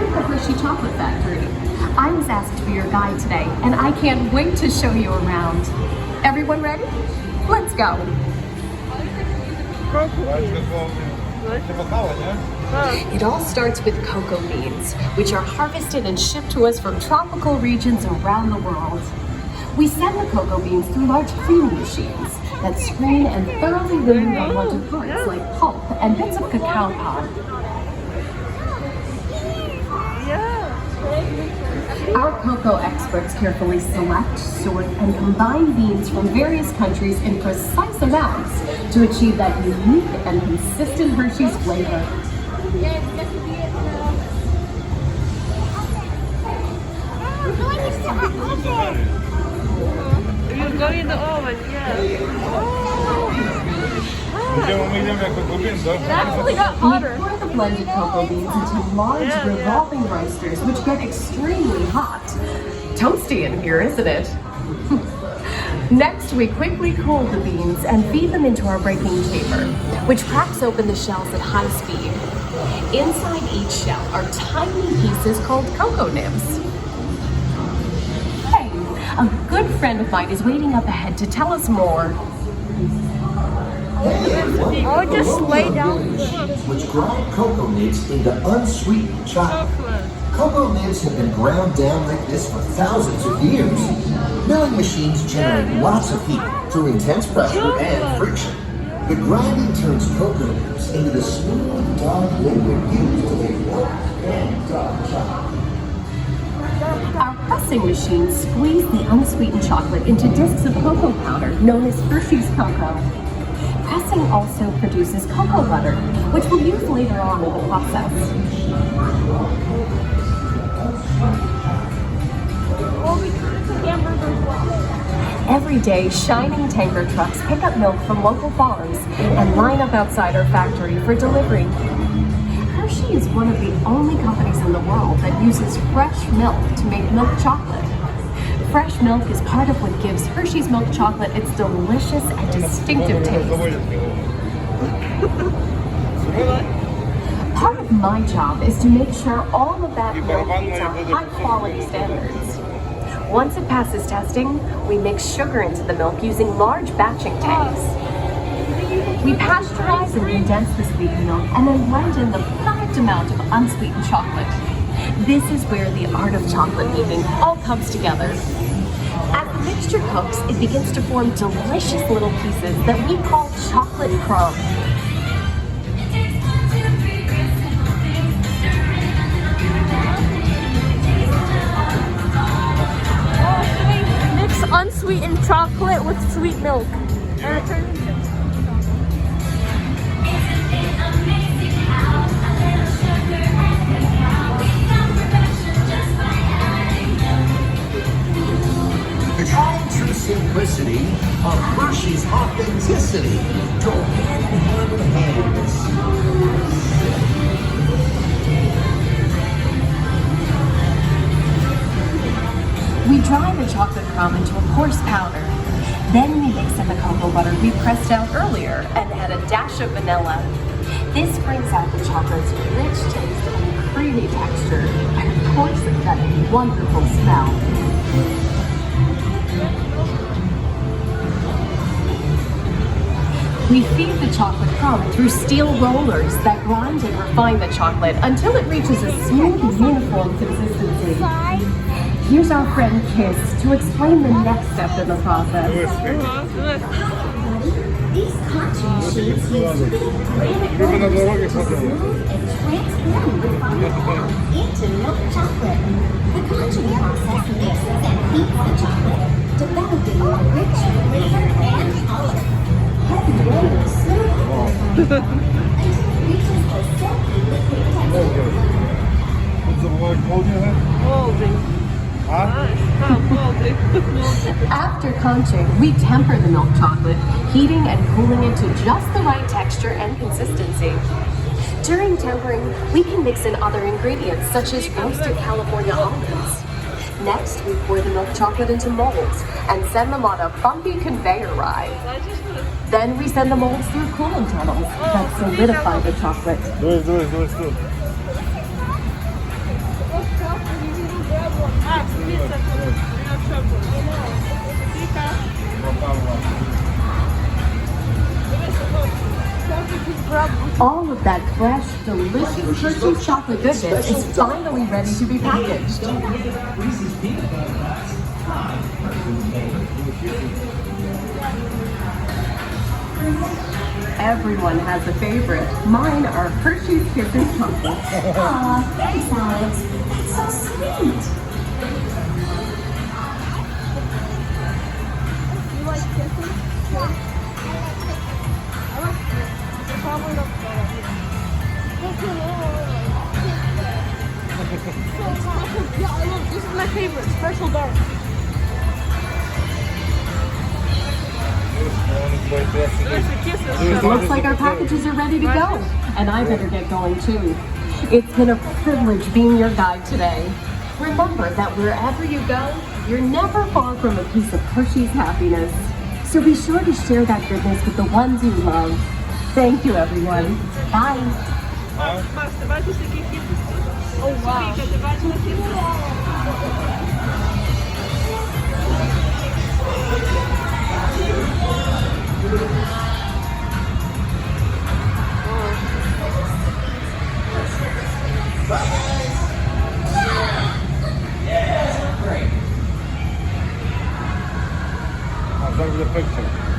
at the Hershey Chocolate Factory. I was asked to be your guide today, and I can't wait to show you around. Everyone ready? Let's go. It all starts with cocoa beans, which are harvested and shipped to us from tropical regions around the world. We send the cocoa beans through large cleaning machines that screen and thoroughly remove unwanted parts like pulp and bits of cacao pod. Our cocoa experts carefully select, sort, and combine beans from various countries in precise amounts to achieve that unique and consistent Hershey's flavor. You're going in the oven, yeah. It actually got hotter. We pour the blended cocoa beans into large revolving roasters, which get extremely hot. Toasty in here, isn't it? Next, we quickly cool the beans and feed them into our breaking chamber, which cracks open the shells at high speed. Inside each shell are tiny pieces called cocoa nibs. Hey, a good friend of mine is waiting up ahead to tell us more. Or just lay down. Which grind cocoa nibs into unsweetened chocolate. Cocoa nibs have been ground down like this for thousands of years. Milling machines generate lots of heat through intense pressure and friction. The grinding turns cocoa nibs into the smooth, dark liquid used to make white and dark chocolate. Our pressing machines squeeze the unsweetened chocolate into discs of cocoa powder known as Hershey's cocoa. Pressing also produces cocoa butter, which we'll use later on in the process. Every day, shining tanker trucks pick up milk from local farms and line up outside our factory for delivery. Hershey is one of the only companies in the world that uses fresh milk to make milk chocolate. Fresh milk is part of what gives Hershey's milk chocolate its delicious and distinctive taste. Part of my job is to make sure all of that milk meets our high-quality standards. Once it passes testing, we mix sugar into the milk using large batching tanks. We pasteurize and condense the sweetened milk and then blend in the perfect amount of unsweetened chocolate. This is where the art of chocolate making all comes together. As the mixture cooks, it begins to form delicious little pieces that we call chocolate crumbs. Mix unsweetened chocolate with sweet milk. And it turns into True simplicity of Hershey's authenticity. Go hand in hand. We dry the chocolate crumb into a coarse powder. Then we mix in the cocoa butter we pressed out earlier and add a dash of vanilla. This brings out the chocolate's rich taste and creamy texture, and of course that wonderful smell. We feed the chocolate crumb through steel rollers that grind and refine the chocolate until it reaches a smooth, uniform consistency. Here's our friend Kiss to explain the next step in the process. These conching machines use granite rollers to smooth and transform refined form into milk chocolate. The conching process mixes and heats the chocolate, developing a rich flavor and color. Heavy rollers smooth out the refined form until it reaches the silky liquid texture. After conching, we temper the milk chocolate, heating and cooling it to just the right texture and consistency. During tempering, we can mix in other ingredients such as roasted California almonds. Next, we pour the milk chocolate into molds and send them on a bumpy conveyor ride. Then we send the molds through cooling tunnels that solidify the chocolate. That fresh, delicious Hershey's chocolate goodness is finally ready to be packaged. Everyone has a favorite. Mine are Hershey's Kisses chocolate. Aw, thanks, Alex. That's so sweet. You like kisses? Yeah. I like kisses. I probably don't go like it. Yeah, I love this is my favorite, special dark. It looks like our packages are ready to go, and I better get going too. It's been a privilege being your guide today. Remember that wherever you go, you're never far from a piece of Hershey's happiness. So be sure to share that goodness with the ones you love. Thank you, everyone. Bye. Oh wow. I'll show you the picture.